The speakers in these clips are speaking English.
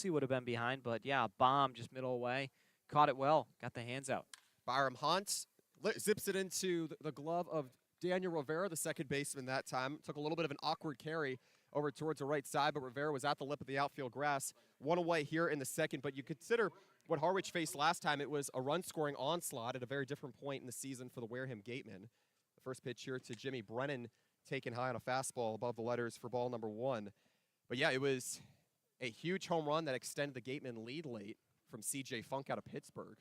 He would have been behind, but yeah, bomb just middle away. Caught it well, got the hands out. Byram Hunt zips it into the glove of Daniel Rivera, the second baseman that time. Took a little bit of an awkward carry over towards the right side, but Rivera was at the lip of the outfield grass. One away here in the second, but you consider what Harwich faced last time. It was a run-scoring onslaught at a very different point in the season for the Wareham Gatemen. The first pitch here to Jimmy Brennan, taken high on a fastball above the letters for ball number 1. But yeah, it was a huge home run that extended the Gatemen lead late from C.J. Funk out of Pittsburgh.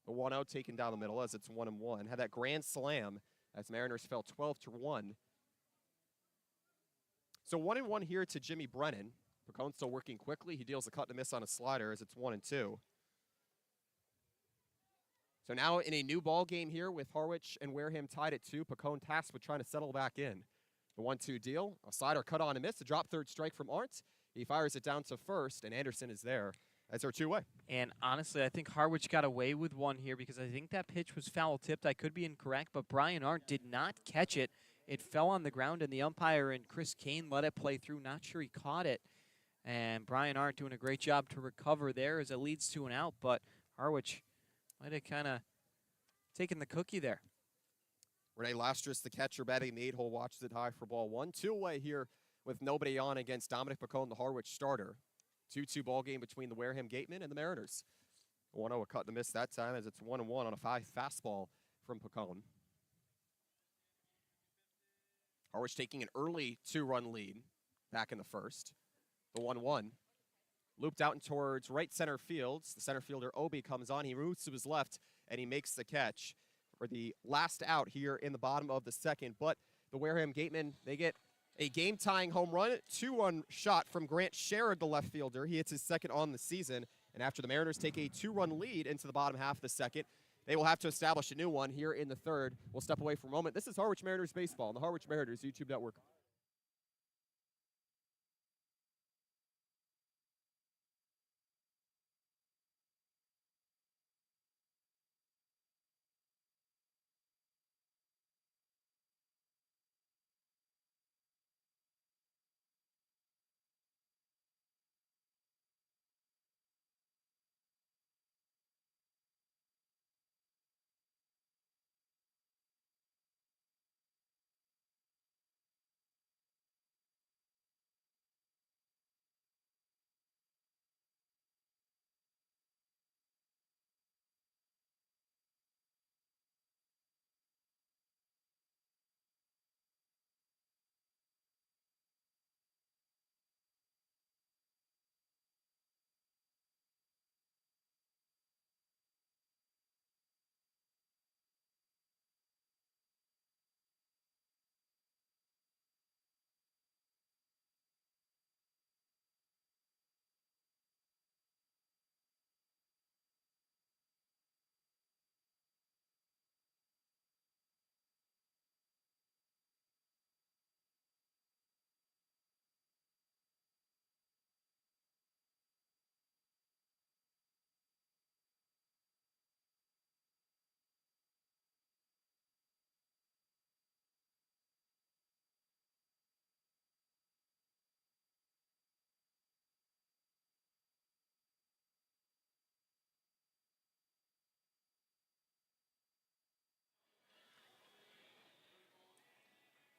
The 1-0 taken down the middle as it's 1-1. Had that grand slam as Mariners fell 12-1. So 1-1 here to Jimmy Brennan. Picone still working quickly. He deals a cut and miss on a slider as it's 1-2. So now in a new ball game here with Harwich and Wareham tied at 2. Picone tasked with trying to settle back in. The 1-2 deal. A slider cut on and miss. A drop third strike from Arndt. He fires it down to first, and Anderson is there as our two-way. And honestly, I think Harwich got away with one here because I think that pitch was foul tipped. I could be incorrect, but Brian Arndt did not catch it. It fell on the ground, and the umpire and Chris Kane let it play through. Not sure he caught it. And Brian Arndt doing a great job to recover there as it leads to an out, but Harwich might have kind of taken the cookie there. Renee Lastris, the catcher, batting the 8-hole, watches it high for ball 1. 2 away here with nobody on against Dominic Picone, the Harwich starter. 2-2 ball game between the Wareham Gatemen and the Mariners. 1-0 a cut and a miss that time as it's 1-1 on a 5 fastball from Picone. Harwich taking an early 2-run lead back in the first. The 1-1. Looped out and towards right center field. The center fielder, Obi, comes on. He moves to his left, and he makes the catch for the last out here in the bottom of the second. But the Wareham Gatemen, they get a game-tying home run, 2-run shot from Grant Sherrod, the left fielder. He hits his second on the season. And after the Mariners take a 2-run lead into the bottom half of the second, they will have to establish a new one here in the third. We'll step away for a moment. This is Harwich Mariners baseball on the Harwich Mariners YouTube network.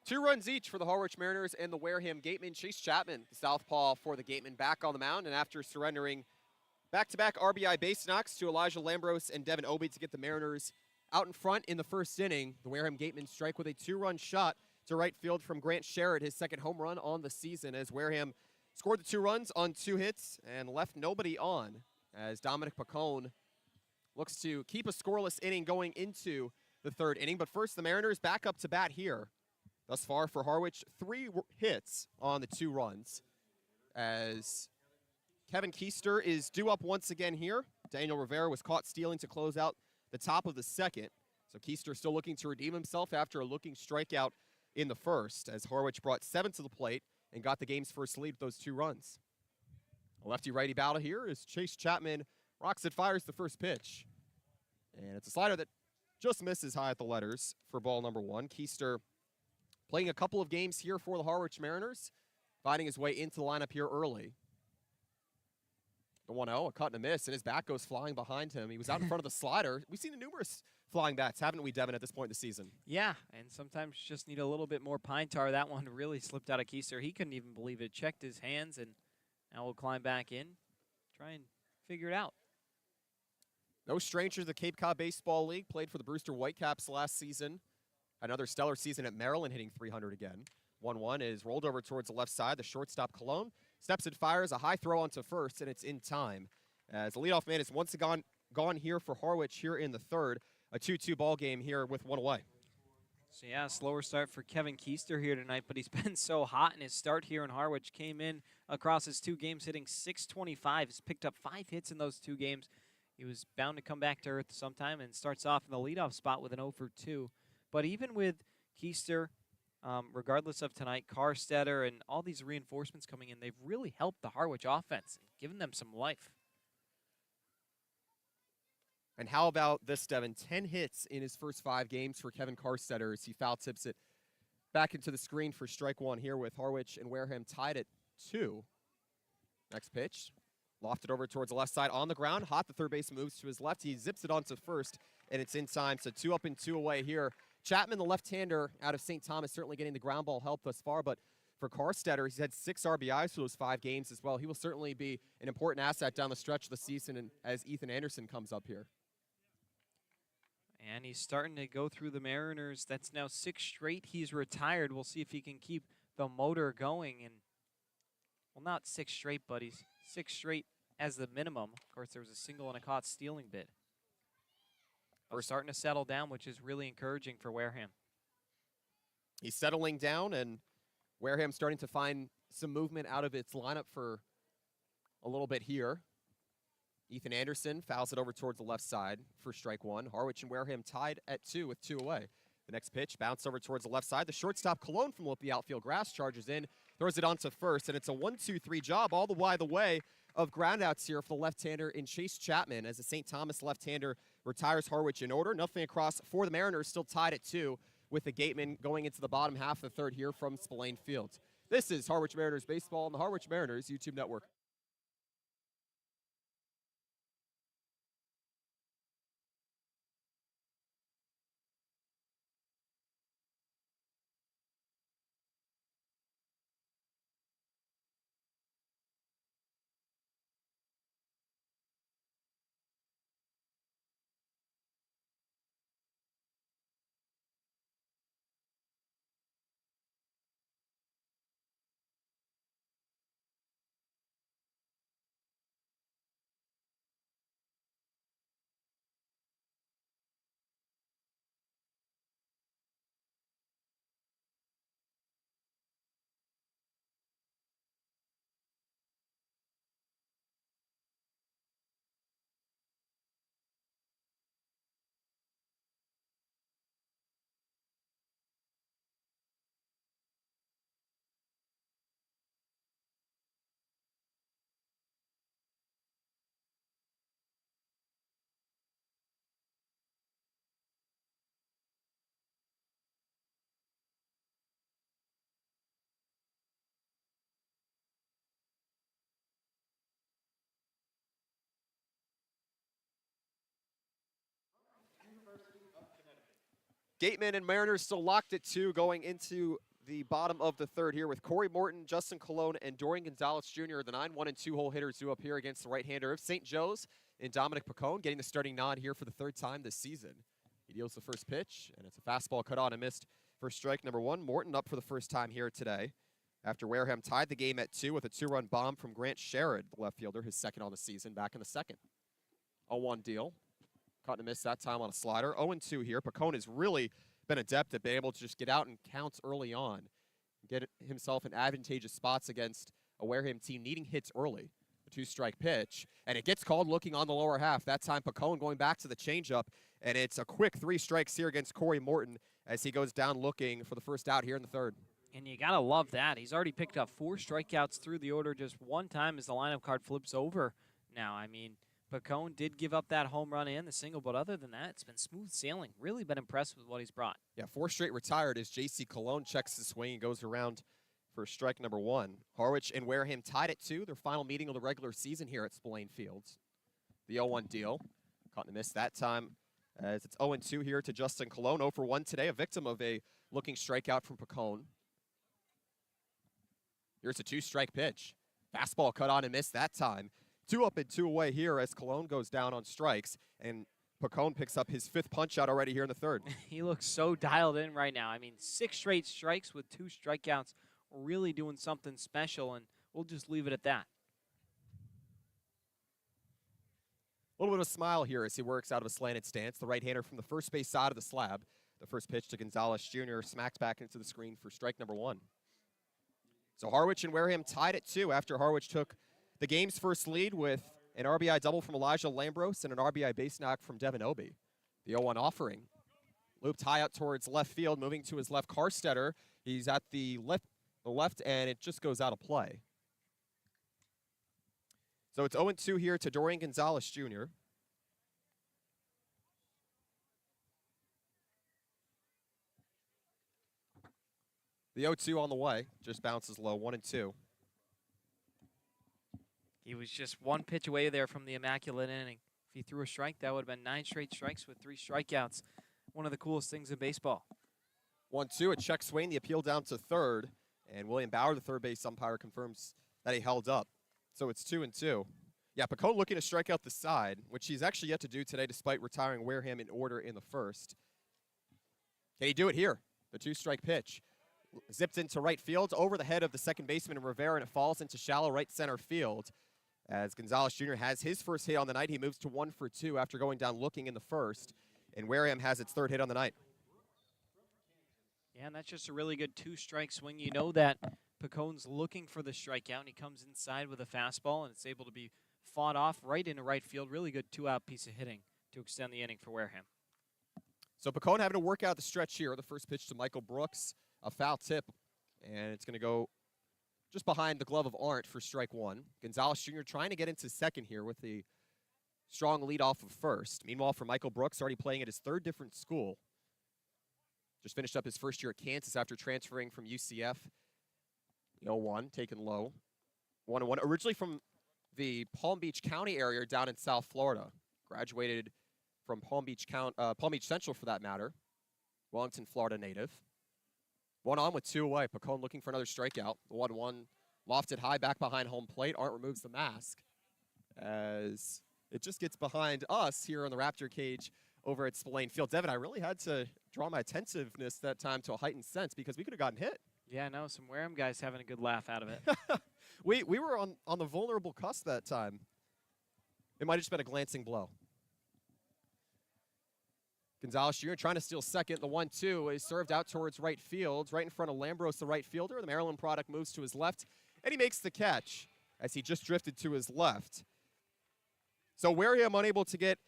Two runs each for the Harwich Mariners and the Wareham Gatemen. Chase Chapman, the southpaw for the Gatemen, back on the mound, and after surrendering back-to-back RBI base knocks to Elijah Lambros and Devin Obi to get the Mariners out in front in the first inning, the Wareham Gatemen strike with a 2-run shot to right field from Grant Sherrod, his second home run on the season, as Wareham scored the 2 runs on 2 hits and left nobody on, as Dominic Picone looks to keep a scoreless inning going into the third inning. But first, the Mariners back up to bat here. Thus far for Harwich, 3 hits on the 2 runs, as Kevin Keister is due up once again here. Daniel Rivera was caught stealing to close out the top of the second. So Keister still looking to redeem himself after a looking strikeout in the first, as Harwich brought 7 to the plate and got the game's first lead with those 2 runs. A lefty-righty battle here as Chase Chapman rocks it, fires the first pitch. And it's a slider that just misses high at the letters for ball number 1. Keister playing a couple of games here for the Harwich Mariners, finding his way into the lineup here early. The 1-0, a cut and a miss, and his bat goes flying behind him. He was out in front of the slider. We've seen numerous flying bats, haven't we, Devin, at this point in the season? Yeah, and sometimes you just need a little bit more pine tar. That one really slipped out of Keister. He couldn't even believe it. Checked his hands, and now we'll climb back in, try and figure it out. No stranger to the Cape Cod Baseball League. Played for the Brewster Whitecaps last season. Another stellar season at Maryland, hitting .300 again. 1-1 is rolled over towards the left side. The shortstop, Cologne, steps and fires a high throw onto first, and it's in time. As the leadoff man is once again gone here for Harwich here in the third. A 2-2 ball game here with one away. So, yeah, slower start for Kevin Keister here tonight, but he's been so hot in his start here in Harwich. Came in across his 2 games hitting .625. He's picked up 5 hits in those 2 games. He was bound to come back to earth sometime and starts off in the leadoff spot with an 0 for 2. But even with Keister, regardless of tonight, Carstetter and all these reinforcements coming in, they've really helped the Harwich offense and given them some life. And how about this, Devin? 10 hits in his first 5 games for Kevin Carstetter as he foul tips it back into the screen for strike 1 here with Harwich and Wareham tied at 2. Next pitch. Lofted over towards the left side on the ground. Hot, the third baseman moves to his left. He zips it onto first, and it's in time. So 2 up and 2 away here. Chapman, the left-hander out of St. Thomas, certainly getting the ground ball help thus far. But for Carstetter, he's had 6 RBIs for those 5 games as well. He will certainly be an important asset down the stretch of the season and as Ethan Anderson comes up here. And he's starting to go through the Mariners. That's now 6 straight. He's retired. We'll see if he can keep the motor going. And, well, not 6 straight, but he's 6 straight as the minimum. Of course, there was a single and a caught stealing bid. We're starting to settle down, which is really encouraging for Wareham. He's settling down, and Wareham starting to find some movement out of its lineup for a little bit here. Ethan Anderson fouls it over towards the left side for strike 1. Harwich and Wareham tied at 2 with 2 away. The next pitch, bounce over towards the left side. The shortstop, Cologne, from the outfield grass, charges in, throws it onto first, and it's a 1-2-3 job all the way of groundouts here for the left-hander in Chase Chapman as the St. Thomas left-hander retires Harwich in order. Nothing across for the Mariners, still tied at 2 with the Gatemen going into the bottom half of the third here from Spillane Field. This is Harwich Mariners Baseball on the Harwich Mariners YouTube network. Gatemen and Mariners still locked at 2 going into the bottom of the third here with Corey Morton, Justin Cologne, and Dorian Gonzalez Jr., the 9-1 and 2-hole hitters due up here against the right-hander of St. Joe's and Dominic Pacone, getting the starting nod here for the 3rd time this season. He deals the first pitch, and it's a fastball cut on and missed for strike number 1. Morton up for the first time here today after Wareham tied the game at 2 with a 2-run bomb from Grant Sherrod, the left fielder, his 2nd on the season, back in the 2nd. 0-1 deal. Caught and missed that time on a slider. 0-2 here. Pacone has really been adept at being able to just get out and counts early on. Get himself in advantageous spots against a Wareham team needing hits early. A 2-strike pitch, and it gets called looking on the lower half. That time Pacone going back to the changeup, and it's a quick 3 strikes here against Corey Morton as he goes down looking for the first out here in the 3rd. And you got to love that. He's already picked up 4 strikeouts through the order just one time as the lineup card flips over. Now, I mean, Pacone did give up that home run and the single, but other than that, it's been smooth sailing. Really been impressed with what he's brought. Yeah, 4 straight retired as J.C. Cologne checks the swing and goes around for strike number 1. Harwich and Wareham tied at 2, their final meeting of the regular season here at Spillane Fields. The 0-1 deal. Caught in a miss that time, as it's 0-2 here to Justin Colon. 0 for 1 today, a victim of a looking strikeout from Pacone. Here's a 2-strike pitch. Fastball cut on and missed that time. 2 up and 2 away here as Colon goes down on strikes, and Pacone picks up his 5th punch out already here in the 3rd. He looks so dialed in right now. I mean, 6 straight strikes with 2 strikeouts. Really doing something special, and we'll just leave it at that. A little bit of a smile here as he works out of a slanted stance. The right-hander from the first base side of the slab. The first pitch to Gonzalez Jr. smacks back into the screen for strike number 1. So Harwich and Wareham tied at 2 after Harwich took the game's first lead with an RBI double from Elijah Lambros and an RBI base knock from Devin Obie. The 0-1 offering. Looped high out towards left field, moving to his left. Carstetter. He's at the left, and it just goes out of play. So it's 0-2 here to Dorian Gonzalez Jr. The 0-2 on the way, just bounces low, 1-2. He was just 1 pitch away there from the immaculate inning. If he threw a strike, that would have been 9 straight strikes with 3 strikeouts. One of the coolest things in baseball. 1-2, a check swing, the appeal down to 3rd, and William Bauer, the third base umpire, confirms that he held up. So it's 2-2. Yeah, Pacone looking to strike out the side, which he's actually yet to do today despite retiring Wareham in order in the 1st. Can he do it here? The 2-strike pitch. Zipped into right field, over the head of the second baseman Rivera, and it falls into shallow right center field. As Gonzalez Jr. has his first hit on the night, he moves to 1 for 2 after going down looking in the 1st, and Wareham has its 3rd hit on the night. Yeah, and that's just a really good 2-strike swing. You know that Pacone's looking for the strikeout, and he comes inside with a fastball, and it's able to be fought off right into right field. Really good 2-out piece of hitting to extend the inning for Wareham. So Pacone having to work out the stretch here. The first pitch to Michael Brooks, a foul tip, and it's going to go just behind the glove of Arndt for strike 1. Gonzalez Jr. trying to get into second here with the strong lead off of first. Meanwhile, for Michael Brooks, already playing at his 3rd different school. Just finished up his first year at Kansas after transferring from UCF. The 0-1, taken low. 1-1, originally from the Palm Beach County area down in South Florida. Graduated from Palm Beach Central for that matter. Wellington, Florida native. 1-on with 2 away. Pacone looking for another strikeout. The 1-1 lofted high back behind home plate. Arndt removes the mask as it just gets behind us here on the Raptor cage over at Spillane Field. Devin, I really had to draw my attentiveness that time to a heightened sense because we could have gotten hit. Yeah, I know. Some Wareham guys having a good laugh out of it. we were on the vulnerable cusp that time. It might have just been a glancing blow. Gonzalez Jr. trying to steal second. The 1-2 is served out towards right field, right in front of Lambros, the right fielder. The Maryland product moves to his left, and he makes the catch as he just drifted to his left. So Wareham unable to get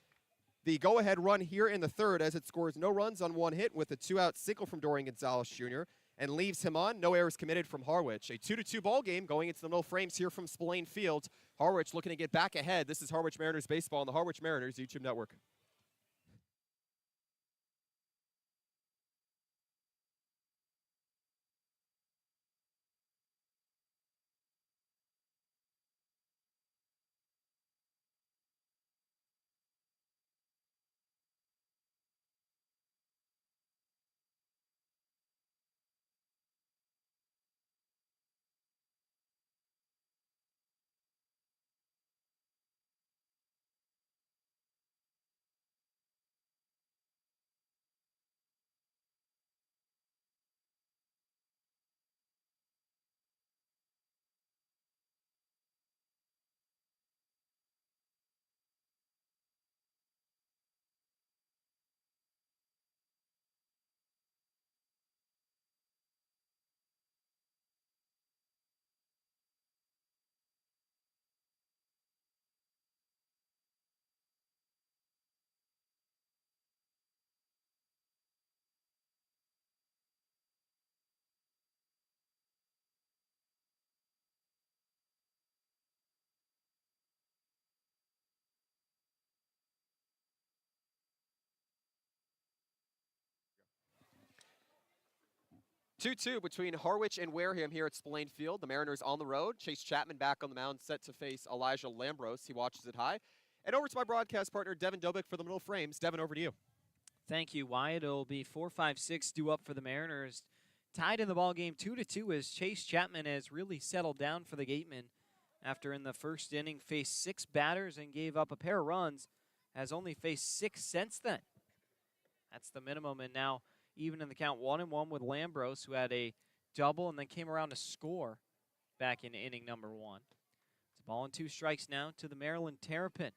the go-ahead run here in the 3rd as it scores no runs on 1 hit with a 2-out single from Dorian Gonzalez Jr. and leaves him on. No errors committed from Harwich. A 2-2 ball game going into the middle frames here from Spillane Field. Harwich looking to get back ahead. This is Harwich Mariners baseball on the Harwich Mariners YouTube network. 2-2 between Harwich and Wareham here at Spillane Field. The Mariners on the road. Chase Chapman back on the mound, set to face Elijah Lambros. He watches it high. And over to my broadcast partner, Devin Dobick, for the middle frames. Devin, over to you. Thank you, Wyatt. It'll be 4-5-6 due up for the Mariners. Tied in the ball game 2-2 as Chase Chapman has really settled down for the Gatemen after in the first inning faced 6 batters and gave up a pair of runs, has only faced 6 since then. That's the minimum, and now even in the count 1-1 with Lambros, who had a double and then came around to score back in inning number 1. It's a ball and 2 strikes now to the Maryland Terrapin.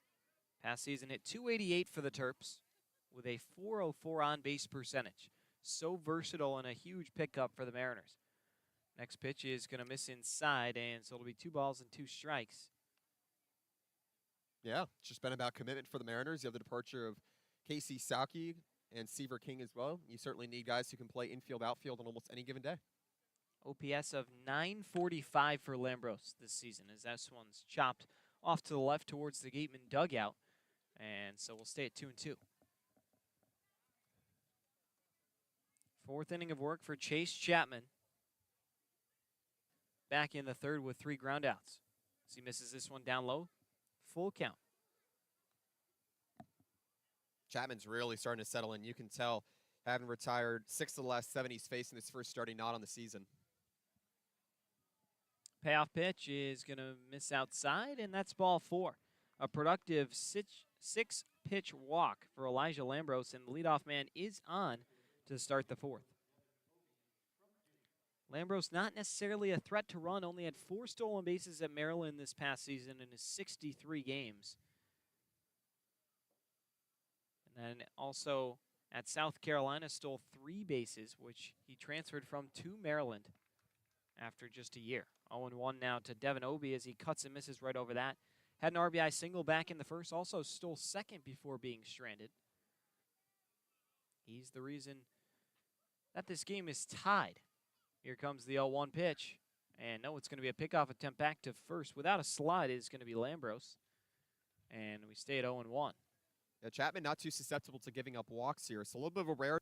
Past season hit .288 for the Terps with a .404 on-base percentage. So versatile and a huge pickup for the Mariners. Next pitch is going to miss inside, and so it'll be 2 balls and 2 strikes. Yeah, it's just been about commitment for the Mariners. You have the departure of Casey Saki and Seaver King as well. You certainly need guys who can play infield, outfield on almost any given day. OPS of .945 for Lambros this season, as this one's chopped off to the left towards the Gateman dugout. And so we'll stay at 2-2. 4th inning of work for Chase Chapman. Back in the 3rd with 3 groundouts. As he misses this one down low, full count. Chapman's really starting to settle in. You can tell, having retired 6 of the last 7, he's facing his first starting nod on the season. Payoff pitch is going to miss outside, and that's ball 4. A productive 6-pitch walk for Elijah Lambros, and the leadoff man is on to start the 4th. Lambros not necessarily a threat to run, only had 4 stolen bases at Maryland this past season in his 63 games. And then also at South Carolina stole 3 bases, which he transferred from to Maryland after just a year. 0-1 now to Devin Obie as he cuts and misses right over that. Had an RBI single back in the first, also stole second before being stranded. He's the reason that this game is tied. Here comes the 0-1 pitch. And no, it's going to be a pickoff attempt back to first. Without a slide, it's going to be Lambros. And we stay at 0-1. Yeah, Chapman not too susceptible to giving up walks here. It's a little bit of a rare.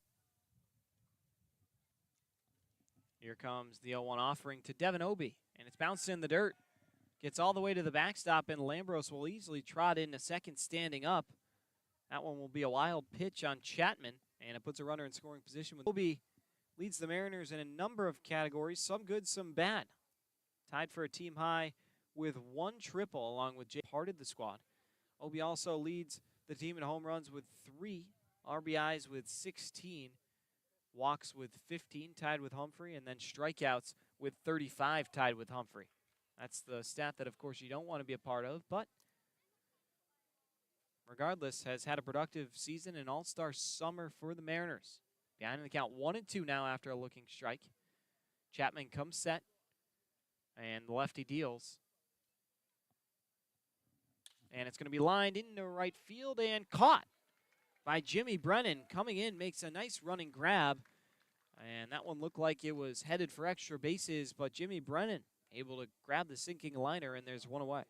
Here comes the 0-1 offering to Devin Obie. And it's bounced in the dirt. Gets all the way to the backstop, and Lambros will easily trot into second standing up. That one will be a wild pitch on Chapman, and it puts a runner in scoring position. Obie leads the Mariners in a number of categories, some good, some bad. Tied for a team high with 1 triple, along with Jay parted the squad. Obie also leads the team in home runs with 3, RBIs with 16, walks with 15, tied with Humphrey, and then strikeouts with 35, tied with Humphrey. That's the stat that, of course, you don't want to be a part of, but regardless, has had a productive season and all-star summer for the Mariners. Behind in the count 1-2 now after a looking strike. Chapman comes set, and the lefty deals. And it's going to be lined into right field and caught by Jimmy Brennan. Coming in, makes a nice running grab. And that one looked like it was headed for extra bases, but Jimmy Brennan able to grab the sinking liner, and there's 1 away.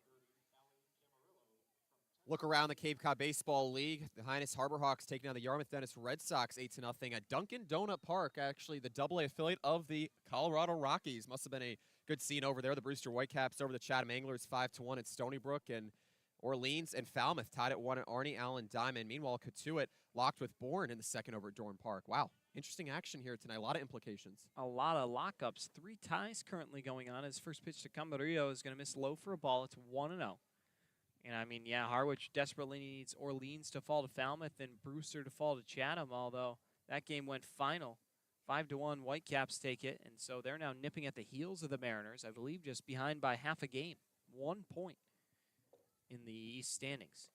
Look around the Cape Cod Baseball League. The Highness Harbor Hawks taking on the Yarmouth Dennis Red Sox 8-0 at Dunkin' Donut Park, actually the AA affiliate of the Colorado Rockies. Must have been a good scene over there. The Brewster Whitecaps over the Chatham Anglers 5-1 at Stony Brook, and Orleans and Falmouth tied at 1 at Arnie Allen Diamond. Meanwhile, Katuitt locked with Bourne in the second over at Dorn Park. Wow, interesting action here tonight. A lot of implications. A lot of lockups. 3 ties currently going on. His first pitch to Camarillo is going to miss low for a ball. It's 1-0. And I mean, yeah, Harwich desperately needs Orleans to fall to Falmouth and Brewster to fall to Chatham, although that game went final. 5-1, Whitecaps take it, and so they're now nipping at the heels of the Mariners, I believe just behind by half a game. 1 point in the East standings.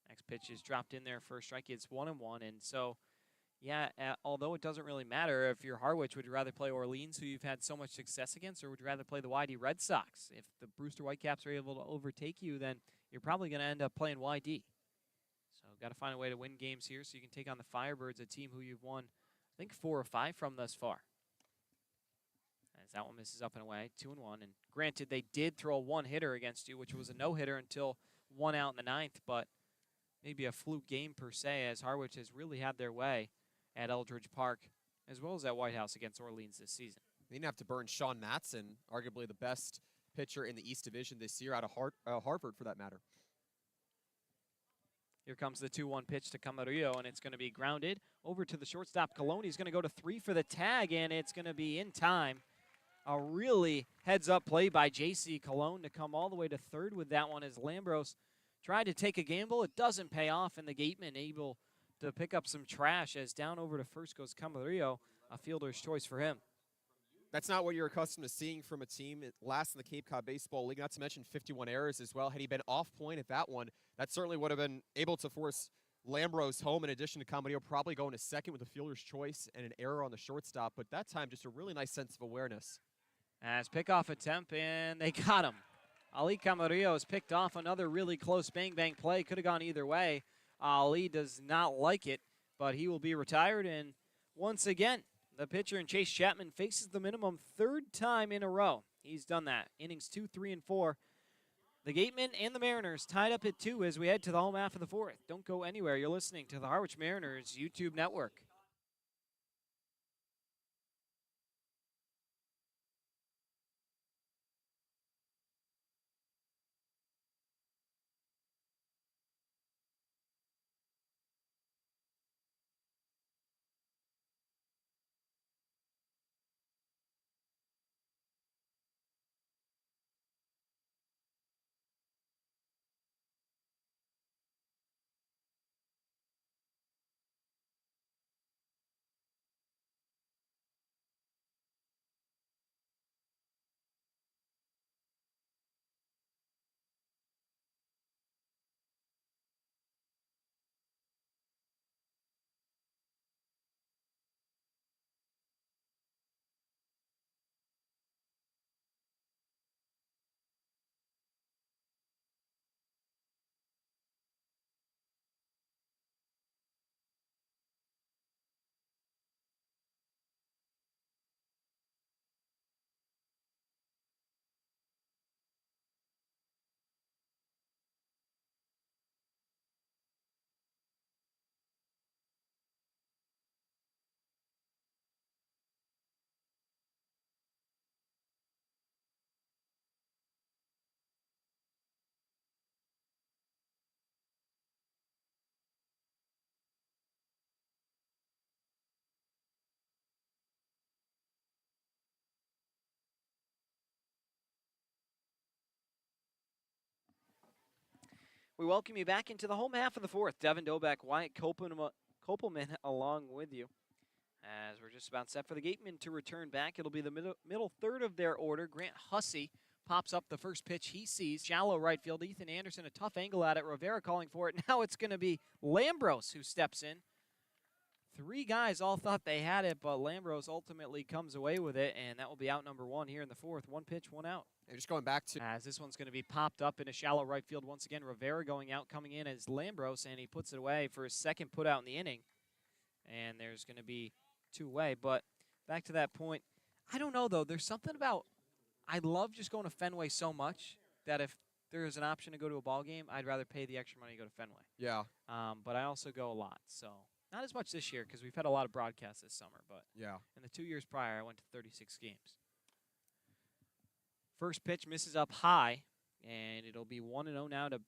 Next pitch is dropped in there for a strike. It's 1-1, and so, yeah, although it doesn't really matter if you're Harwich, would you rather play Orleans, who you've had so much success against, or would you rather play the YD Red Sox? If the Brewster Whitecaps are able to overtake you, then you're probably going to end up playing YD. So got to find a way to win games here so you can take on the Firebirds, a team who you've won, I think, 4 or 5 from thus far. As that one misses up and away, 2-1. And granted, they did throw a 1-hitter against you, which was a no-hitter until 1 out in the 9th, but maybe a fluke game per se, as Harwich has really had their way at Eldridge Park as well as at White House against Orleans this season. They didn't have to burn Sean Matson, arguably the best pitcher in the East Division this year, out of Harvard for that matter. Here comes the 2-1 pitch to Camarillo, and it's going to be grounded over to the shortstop. Colon. He's going to go to 3 for the tag, and it's going to be in time. A really heads-up play by J.C. Colon to come all the way to third with that one as Lambros tried to take a gamble. It doesn't pay off, and the Gatemen able to pick up some trash as down over to first goes Camarillo, a fielder's choice for him. That's not what you're accustomed to seeing from a team last in the Cape Cod Baseball League, not to mention 51 errors as well. Had he been off point at that one, that certainly would have been able to force Lambros home in addition to Camarillo probably going to second with a fielder's choice and an error on the shortstop. But that time, just a really nice sense of awareness. As pickoff attempt, and they got him. Ali Camarillo has picked off another really close bang-bang play. Could have gone either way. Ali does not like it, but he will be retired. And once again, the pitcher in Chase Chapman faces the minimum third time in a row. He's done that. Innings 2, 3, and 4. The Gatemen and the Mariners tied up at 2 as we head to the home half of the 4th. Don't go anywhere. You're listening to the Harwich Mariners YouTube network. We welcome you back into the home half of the 4th. Devin Doback, Wyatt Kopelman along with you. As we're just about set for the Gatemen to return back, it'll be the middle third of their order. Grant Hussey pops up the first pitch he sees. Shallow right field. Ethan Anderson, a tough angle at it. Rivera calling for it. Now it's going to be Lambros who steps in. 3 guys all thought they had it, but Lambros ultimately comes away with it, and that will be out number 1 here in the 4th. 1 pitch, 1 out. And just going back to... As this one's going to be popped up in a shallow right field once again. Rivera going out, coming in as Lambros, and he puts it away for his second put out in the inning. And there's going to be 2 away. But back to that point, I don't know, though. There's something about, I love just going to Fenway so much that if there's an option to go to a ball game, I'd rather pay the extra money to go to Fenway. Yeah. But I also go a lot, so not as much this year because we've had a lot of broadcasts this summer. But yeah, in the 2 years prior, I went to 36 games. First pitch misses up high, and it'll be 1-0 now to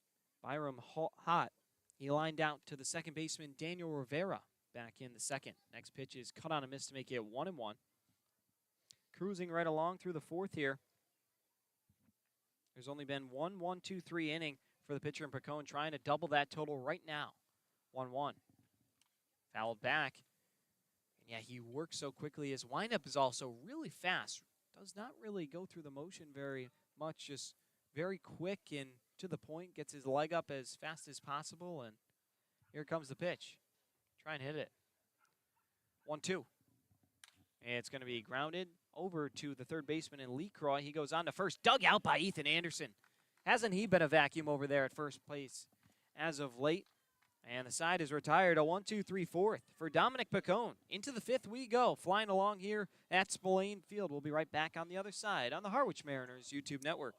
Byram Hott. He lined out to the second baseman, Daniel Rivera, back in the second. Next pitch is cut on a miss to make it 1-1. Cruising right along through the 4th here. There's only been 1-1-2-3 inning for the pitcher in Pacone, trying to double that total right now. 1-1. Fouled back. And yeah, he works so quickly. His windup is also really fast. Does not really go through the motion very much, just very quick and to the point, gets his leg up as fast as possible, and here comes the pitch. Try and hit it. 1-2. And it's going to be grounded over to the third baseman in Lee Croy. He goes on to first, dug out by Ethan Anderson. Hasn't he been a vacuum over there at first place as of late? And the side is retired, a 1-2-3-4th for Dominic Pacone. Into the 5th we go, flying along here at Spillane Field. We'll be right back on the other side on the Harwich Mariners YouTube network.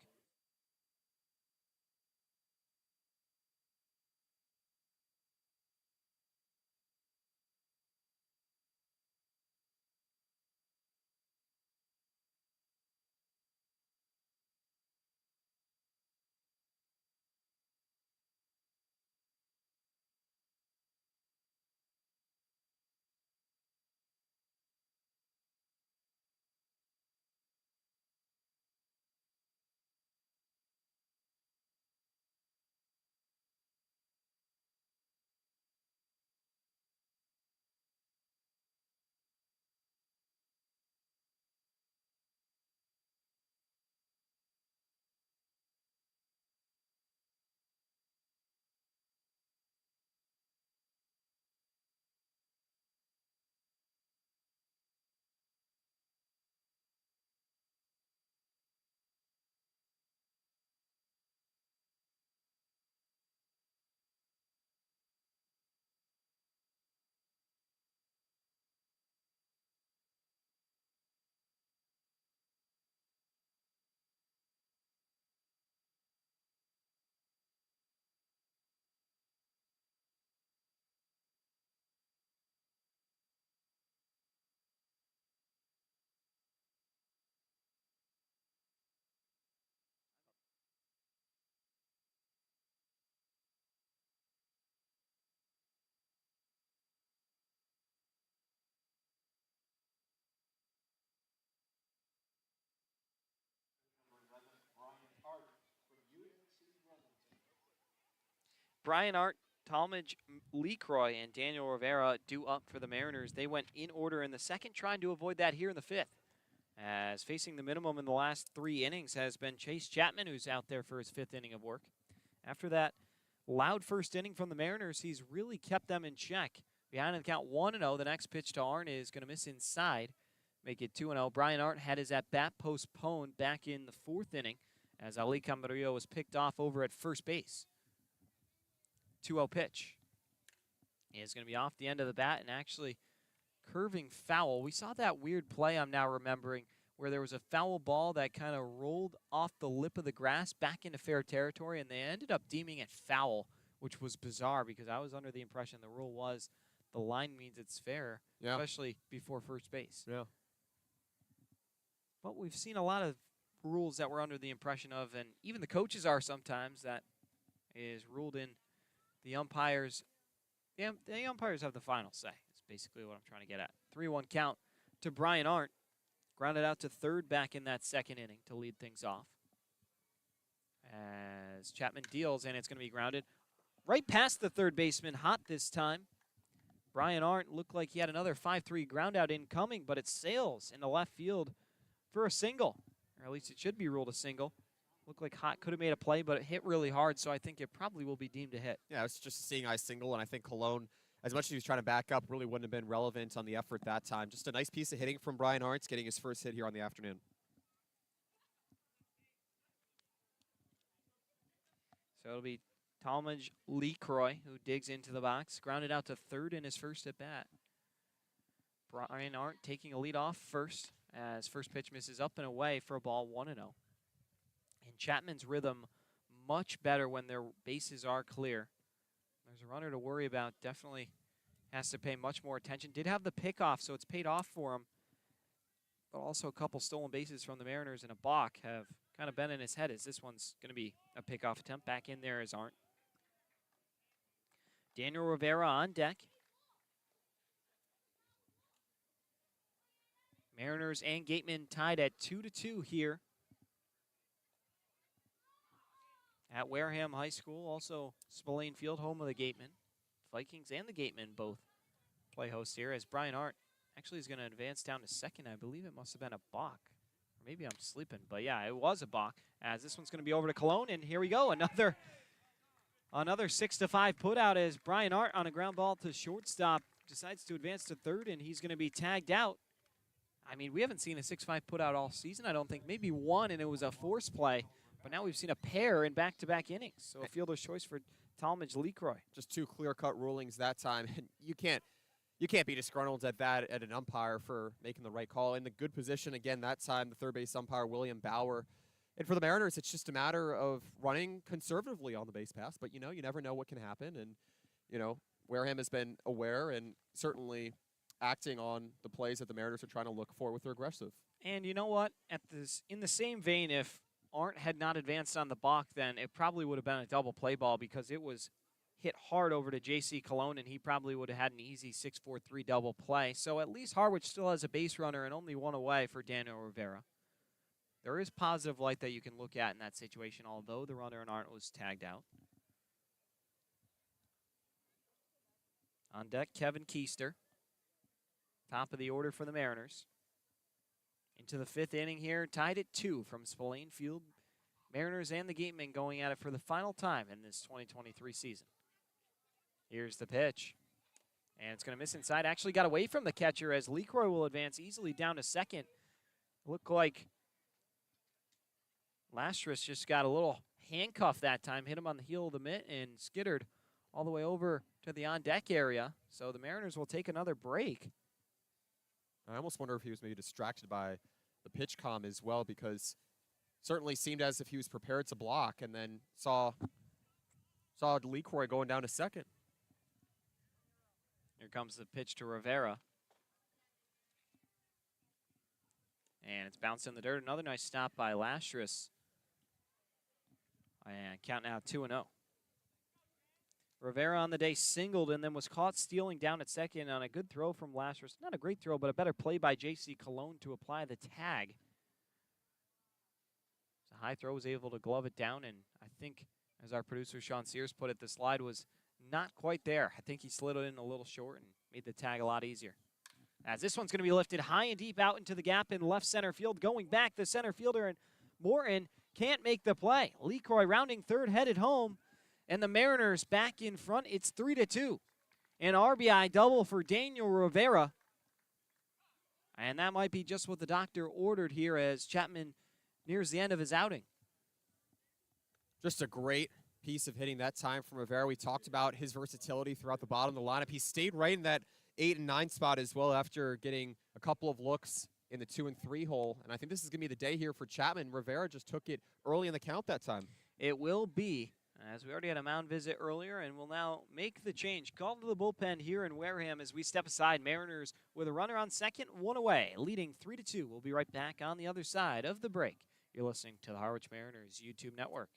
Brian Art, Talmadge Lecroy, and Daniel Rivera due up for the Mariners. They went in order in the second, trying to avoid that here in the fifth. As facing the minimum in the last 3 innings has been Chase Chapman, who's out there for his 5th inning of work. After that loud first inning from the Mariners, he's really kept them in check. Behind in the count 1-0, the next pitch to Arndt is going to miss inside, make it 2-0. Brian Arndt had his at-bat postponed back in the 4th inning as Ali Camarillo was picked off over at first base. 2-0 pitch. He is going to be off the end of the bat and actually curving foul. We saw that weird play I'm now remembering where there was a foul ball that kind of rolled off the lip of the grass back into fair territory, and they ended up deeming it foul, which was bizarre because I was under the impression the rule was the line means it's fair, especially before first base. Yeah. But we've seen a lot of rules that we're under the impression of, and even the coaches are sometimes, that is ruled in the umpires. The umpires have the final say. That's basically what I'm trying to get at. 3-1 count to Brian Arndt. Grounded out to third back in that 2nd inning to lead things off. As Chapman deals, and it's going to be grounded right past the third baseman, hot this time. Brian Arndt looked like he had another 5-3 groundout incoming, but it sails into left field for a single. Or at least it should be ruled a single. Looked like Hot could have made a play, but it hit really hard, so I think it probably will be deemed a hit. Yeah, it's just a seeing eye single, and I think Cologne, as much as he was trying to back up, really wouldn't have been relevant on the effort that time. Just a nice piece of hitting from Brian Arndt, getting his first hit here on the afternoon. So it'll be Talmadge Lecroy who digs into the box, grounded out to third in his first at bat. Brian Arndt taking a lead off first as first pitch misses up and away for a ball 1-0. And Chapman's rhythm much better when their bases are clear. There's a runner to worry about. Definitely has to pay much more attention. Did have the pickoff, so it's paid off for him. But also a couple stolen bases from the Mariners and a balk have kind of been in his head as this one's going to be a pickoff attempt. Back in there is Arndt. Daniel Rivera on deck. Mariners and Gatemen tied at 2-2 here at Wareham High School. Also Spillane Field, home of the Gatemen. Vikings and the Gatemen both play host here as Brian Arndt actually is going to advance down to second. I believe it must have been a balk. Or maybe I'm sleeping, but yeah, it was a balk. As this one's going to be over to Cologne, and here we go. Another 6-5 put out as Brian Arndt on a ground ball to shortstop decides to advance to third, and he's going to be tagged out. I mean, we haven't seen a 6-5 put out all season, I don't think. Maybe one, and it was a force play. But now we've seen a pair in back-to-back innings. So a fielder's choice for Talmadge Lecroy. Just 2 clear-cut rulings that time. And you can't be disgruntled at that at an umpire for making the right call. In the good position, again, that time, the third base umpire, William Bauer. And for the Mariners, it's just a matter of running conservatively on the base pass. But, you never know what can happen. And, Wareham has been aware and certainly acting on the plays that the Mariners are trying to look for with their aggressive. And you know what? In the same vein, if Arndt had not advanced on the balk, then it probably would have been a double play ball because it was hit hard over to J.C. Cologne, and he probably would have had an easy 6-4-3 double play. So at least Harwich still has a base runner and only one away for Daniel Rivera. There is positive light that you can look at in that situation, although the runner in Arndt was tagged out. On deck, Kevin Keister. Top of the order for the Mariners. Into the 5th inning here, tied at 2 from Spillane Field. Mariners and the Gatemen going at it for the final time in this 2023 season. Here's the pitch. And it's going to miss inside. Actually got away from the catcher as Lecroy will advance easily down to second. Looked like Lastris just got a little handcuff that time. Hit him on the heel of the mitt and skittered all the way over to the on-deck area. So the Mariners will take another break. I almost wonder if he was maybe distracted by the pitch comm as well, because certainly seemed as if he was prepared to block and then saw Lecroy going down to second. Here comes the pitch to Rivera. And it's bounced in the dirt. Another nice stop by Lastris. And count now 2-0. Rivera on the day singled and then was caught stealing down at second on a good throw from Lastris. Not a great throw, but a better play by J.C. Cologne to apply the tag. The high throw was able to glove it down, and I think As our producer Sean Sears put it, the slide was not quite there. I think he slid it in a little short and made the tag a lot easier. As this one's going to be lifted high and deep out into the gap in left center field. Going back, the center fielder and Morton can't make the play. LeCroy rounding third, headed home, and the Mariners back in front. It's 3-2. An RBI double for Daniel Rivera. And that might be just what the doctor ordered here as Chapman nears the end of his outing. Just a great piece of hitting that time from Rivera. We talked about his versatility throughout the bottom of the lineup. He stayed right in that 8 and 9 spot as well after getting a couple of looks in the 2 and 3 hole. And I think this is going to be the day here for Chapman. Rivera just took it early in the count that time. It will be, as we already had a mound visit earlier, and will now make the change. Called to the bullpen here in Wareham as we step aside. Mariners with a runner on second, one away, leading 3-2. We'll be right back on the other side of the break. You're listening to the Harwich Mariners YouTube network.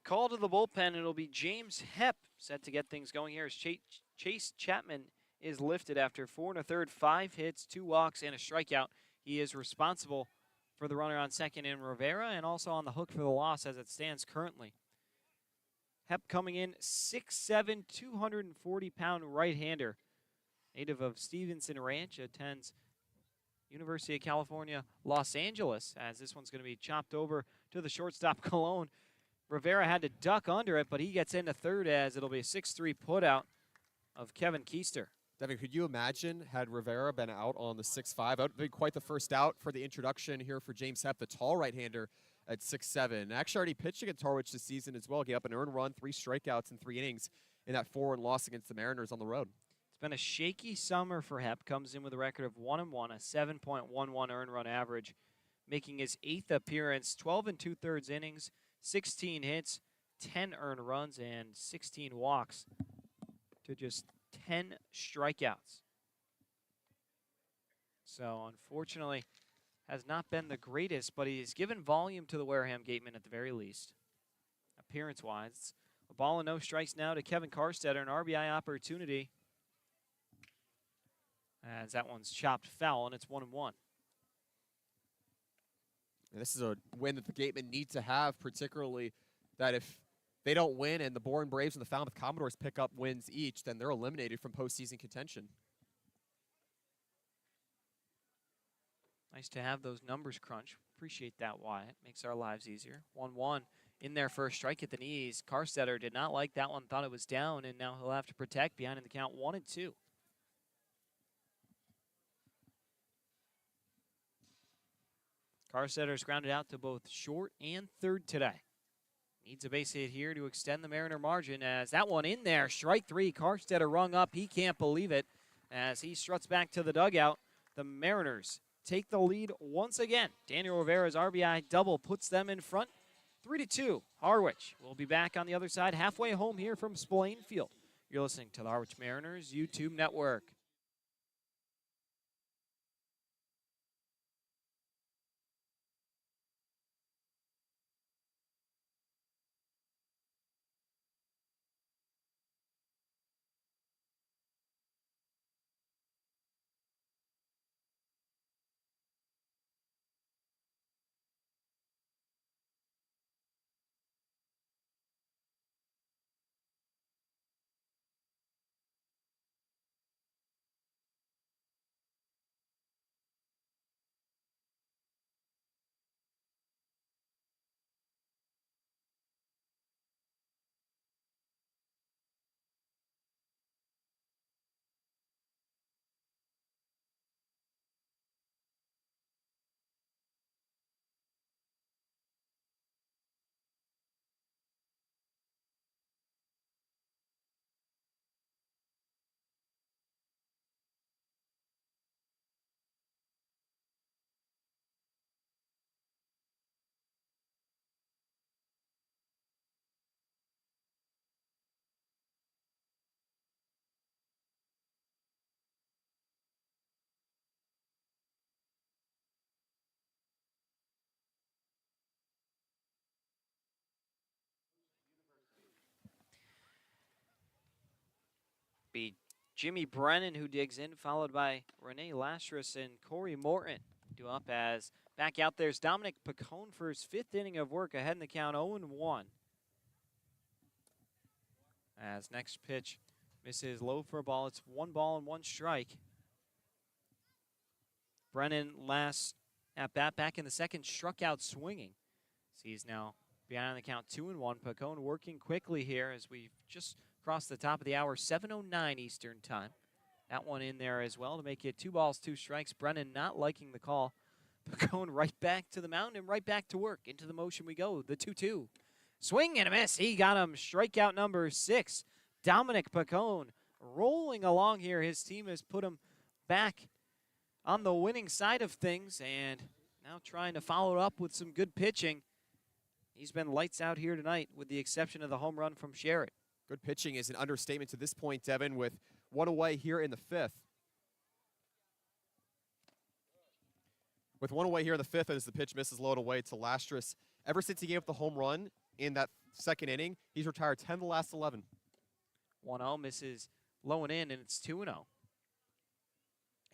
Call to the bullpen, it'll be James Hepp set to get things going here as Chase Chapman is lifted after 4 1/3, 5 hits, 2 walks, and a strikeout. He is responsible for the runner on second in Rivera and also on the hook for the loss as it stands currently. Hepp coming in 6'7", 240-pound right-hander. Native of Stevenson Ranch, attends University of California, Los Angeles, as this one's going to be chopped over to the shortstop, Colon. Rivera had to duck under it, but he gets into third as it'll be a 6-3 putout of Kevin Keister. Devin, could you imagine had Rivera been out on the 6-5? That would be quite the first out for the introduction here for James Hepp, the tall right-hander at 6'7". Actually already pitched against Harwich this season as well. Gave up an earned run, 3 strikeouts in 3 innings in that 4-1 loss against the Mariners on the road. It's been a shaky summer for Hepp. Comes in with a record of 1-1, a 7.11 earned run average, making his 8th appearance, 12 2/3 innings, 16 hits, 10 earned runs, and 16 walks to just 10 strikeouts. So unfortunately, has not been the greatest, but he's given volume to the Wareham Gatemen at the very least. Appearance-wise, a ball and no strikes now to Kevin Karstetter, an RBI opportunity. As that one's chopped foul, and it's 1-1. And this is a win that the Gatemen need to have, particularly that if they don't win and the Bourne Braves and the Falmouth Commodores pick up wins each, then they're eliminated from postseason contention. Nice to have those numbers crunch. Appreciate that, Wyatt. Makes our lives easier. 1-1 in their first strike at the knees. Karstetter did not like that one, thought it was down, and now he'll have to protect behind in the count 1-2. Carsetter's grounded out to both short and third today. Needs a base hit here to extend the Mariner margin as that one in there. Strike three. Carstetter rung up. He can't believe it as he struts back to the dugout. The Mariners take the lead once again. Daniel Rivera's RBI double puts them in front. 3-2. Harwich will be back on the other side halfway home here from Spillane Field. You're listening to the Harwich Mariners YouTube Network. Be Jimmy Brennan who digs in, followed by Renee Lastris and Corey Morton. Due up as back out there's Dominic Picone for his fifth inning of work, ahead in the count 0-1. As next pitch misses low for a ball. It's 1 ball and 1 strike. Brennan last at bat back in the second, struck out swinging. So he's now behind the count 2-1. Picone working quickly here as we've just crossed the top of the hour, 7:09 Eastern time. That one in there as well to make it 2 balls, 2 strikes. Brennan not liking the call. Picone right back to the mound and right back to work. Into the motion we go. The 2-2. Swing and a miss. He got him. Strikeout number 6. Dominic Picone rolling along here. His team has put him back on the winning side of things and now trying to follow it up with some good pitching. He's been lights out here tonight with the exception of the home run from Sherritt. Good pitching is an understatement to this point, Devin, with 1 away here in the 5th. With 1 away here in the 5th as the pitch misses low and away to Lastris. Ever since he gave up the home run in that second inning, he's retired 10 of the last 11. 1-0 misses low and in, and it's 2-0.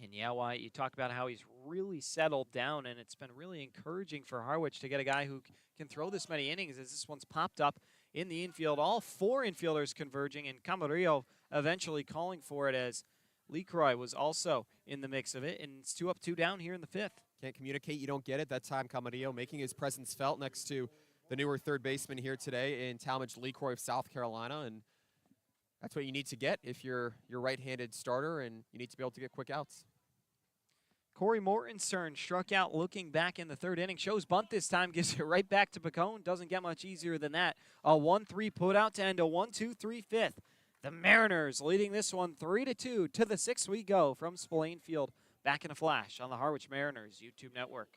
And yeah, Wyatt, you talk about how he's really settled down, and it's been really encouraging for Harwich to get a guy who can throw this many innings as this one's popped up in the infield. All 4 infielders converging, and Camarillo eventually calling for it as LeCroy was also in the mix of it, and it's 2 up, 2 down here in the 5th. Can't communicate, you don't get it. That time, Camarillo making his presence felt next to the newer third baseman here today in Talmadge LeCroy of South Carolina, and that's what you need to get if you're your right-handed starter, and you need to be able to get quick outs. Corey Morton's turn, struck out looking back in the 3rd inning. Shows bunt this time, gives it right back to Picone. Doesn't get much easier than that. A 1-3 put out to end a 1-2-3 5th. The Mariners leading this one 3-2. To the 6th we go from Spillane Field. Back in a flash on the Harwich Mariners YouTube Network.